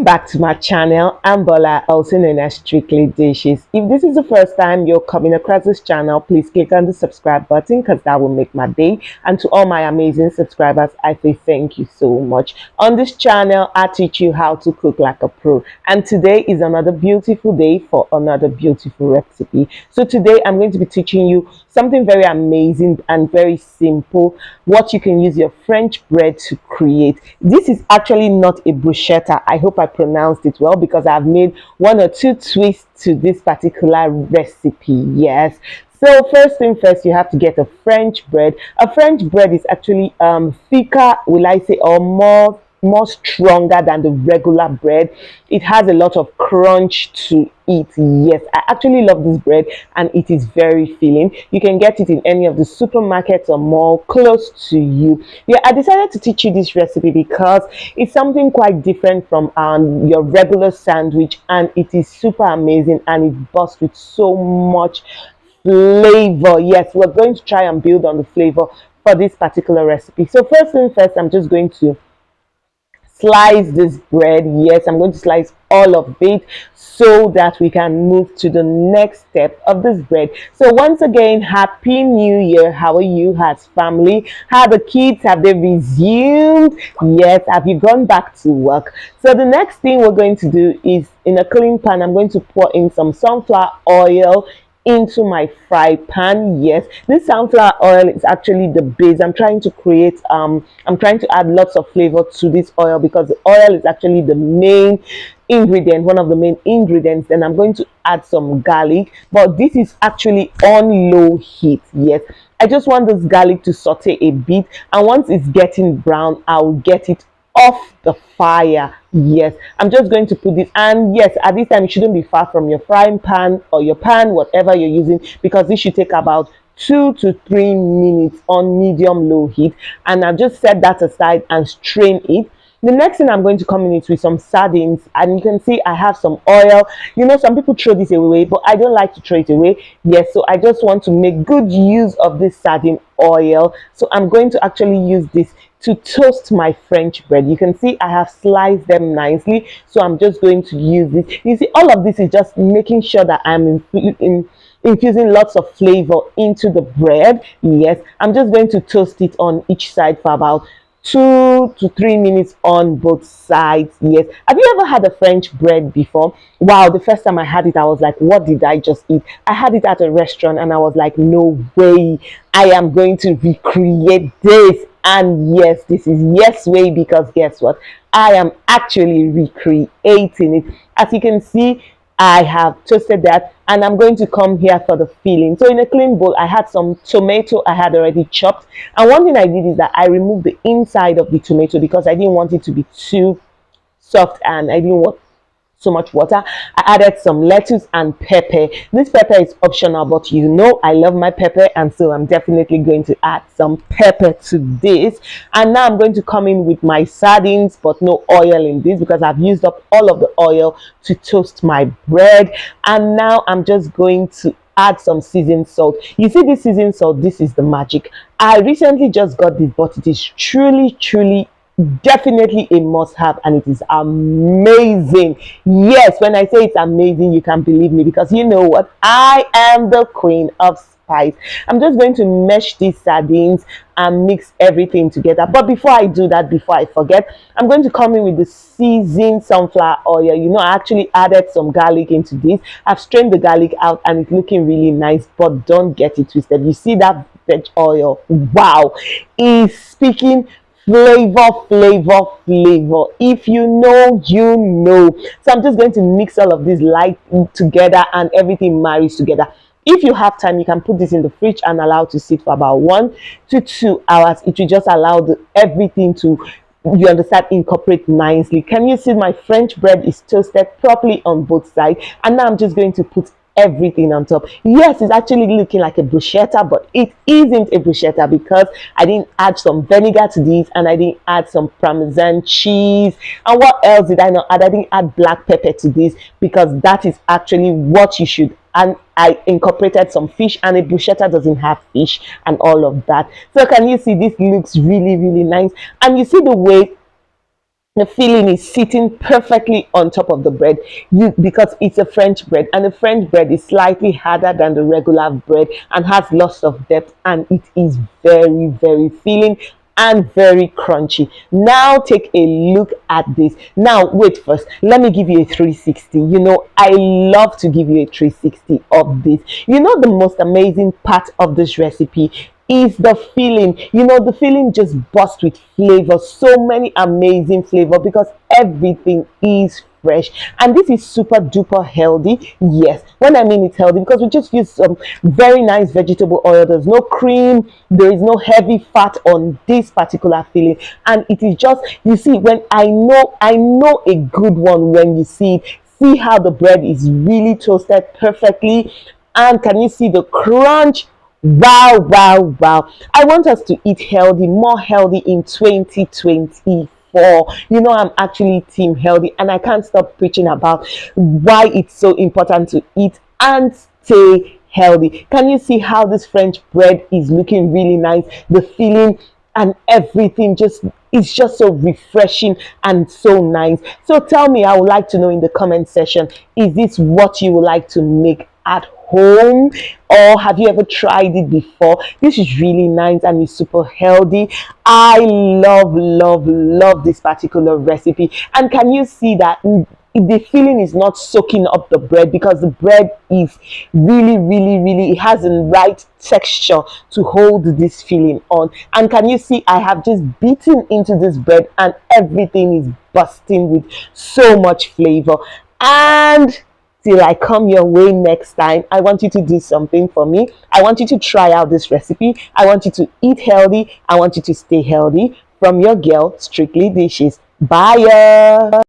back to my channel. I'm Bola, also known as Strictly Dishes. If this is the first time you're coming across this channel, please click on the subscribe button because that will make my day. And to all my amazing subscribers, I say thank you so much. On this channel, I teach you how to cook like a pro. And today is another beautiful day for another beautiful recipe. So today I'm going to be teaching you something very amazing and very simple, what you can use your French bread to create. This is actually not a bruschetta. I hope I pronounced it well because I've made one or two twists to this particular recipe. Yes. So first thing first, you have to get a French bread. A French bread is actually thicker, will I say, or more stronger than the regular bread. It has a lot of crunch to it. Yes, I actually love this bread and it is very filling. You can get it in any of the supermarkets or mall close to you. Yeah, I decided to teach you this recipe because it's something quite different from your regular sandwich, and it is super amazing and it busts with so much flavor. Yes, we're going to try and build on the flavor for this particular recipe. So first thing first, I'm just going to slice this bread. Yes, I'm going to slice all of it so that we can move to the next step of this bread. So once again, happy new year. How are you as family? How are the kids? Have they resumed? Yes. Have you gone back to work? So the next thing we're going to do is, in a clean pan, I'm going to pour in some sunflower oil into my fry pan. Yes, this sunflower oil is actually the base. I'm trying to add lots of flavor to this oil because the oil is actually the main ingredient, one of the main ingredients. Then I'm going to add some garlic, but this is actually on low heat. Yes, I just want this garlic to saute a bit, and once it's getting brown, I'll get it off the fire. Yes, I'm just going to put this, and yes, at this time you shouldn't be far from your frying pan or your pan, whatever you're using, because this should take about 2 to 3 minutes on medium low heat. And I've just set that aside and strain it. The next thing I'm going to come in is with some sardines, and you can see I have some oil. You know, some people throw this away, but I don't like to throw it away. Yes, so I just want to make good use of this sardine oil. So I'm going to actually use this to toast my French bread. You can see I have sliced them nicely, so I'm just going to use this. You see, all of this is just making sure that I'm infusing lots of flavor into the bread. Yes, I'm just going to toast it on each side for about 2 to 3 minutes on both sides. Yes, have you ever had a French bread before? Wow, the first time I had it, I was like, what did I just eat? I had it at a restaurant and I was like, no way, I am going to recreate this. And yes, this is yes way, because guess what, I am actually recreating it. As you can see, I have toasted that, and I'm going to come here for the filling. So in a clean bowl, I had some tomato I had already chopped, and one thing I did is that I removed the inside of the tomato because I didn't want it to be too soft and I didn't want so much water. I added some lettuce and pepper. This pepper is optional, but you know I love my pepper, and so I'm definitely going to add some pepper to this. And now I'm going to come in with my sardines, but no oil in this because I've used up all of the oil to toast my bread. And now I'm just going to add some seasoned salt. You see this seasoned salt, this is the magic. I recently just got this, but it is truly definitely a must-have, and it is amazing. Yes, when I say it's amazing, you can believe me, because you know what, I am the queen of spice. I'm just going to mash these sardines and mix everything together. But before I do that, before I forget, I'm going to come in with the seasoned sunflower oil. You know, I actually added some garlic into this. I've strained the garlic out and it's looking really nice, but don't get it twisted. You see that veg oil, wow, is speaking flavor. If you know, you know. So I'm just going to mix all of this light together and everything marries together. If you have time, you can put this in the fridge and allow it to sit for about 1 to 2 hours. It will just allow everything to, you understand, incorporate nicely. Can you see my French bread is toasted properly on both sides? And now I'm just going to put everything on top. Yes, it's actually looking like a bruschetta, but it isn't a bruschetta because I didn't add some vinegar to this, and I didn't add some Parmesan cheese. And what else did I not add? I didn't add black pepper to this because that is actually what you should. And I incorporated some fish, and a bruschetta doesn't have fish and all of that. So can you see this looks really nice? And you see the way the filling is sitting perfectly on top of the bread, because it's a French bread, and the French bread is slightly harder than the regular bread and has lots of depth, and it is very, very filling and very crunchy. Now take a look at this. Now wait, first let me give you a 360. I love to give you a 360 of this. The most amazing part of this recipe is the filling. The filling just bursts with flavor, so many amazing flavor, because everything is fresh, and this is super duper healthy. Yes, when I mean it's healthy, because we just use some very nice vegetable oil. There's no cream, there is no heavy fat on this particular filling, and it is just, you see, when I know a good one when you see it. See how the bread is really toasted perfectly, and can you see the crunch? Wow, wow, wow. I want us to eat healthy, more healthy in 2024. I'm actually team healthy, and I can't stop preaching about why it's so important to eat and stay healthy. Can you see how this French bread is looking really nice? The filling and everything it's just so refreshing and so nice. So tell me, I would like to know in the comment section, is this what you would like to make at home, or have you ever tried it before? This is really nice and it's super healthy. I love, love, love this particular recipe. And can you see that the filling is not soaking up the bread, because the bread is really, really, really, it has the right texture to hold this filling on. And can you see, I have just beaten into this bread, and everything is bursting with so much flavor. And till I come your way next time, I want you to do something for me. I want you to try out this recipe. I want you to eat healthy. I want you to stay healthy. From your girl, Strictly Dishes. Bye.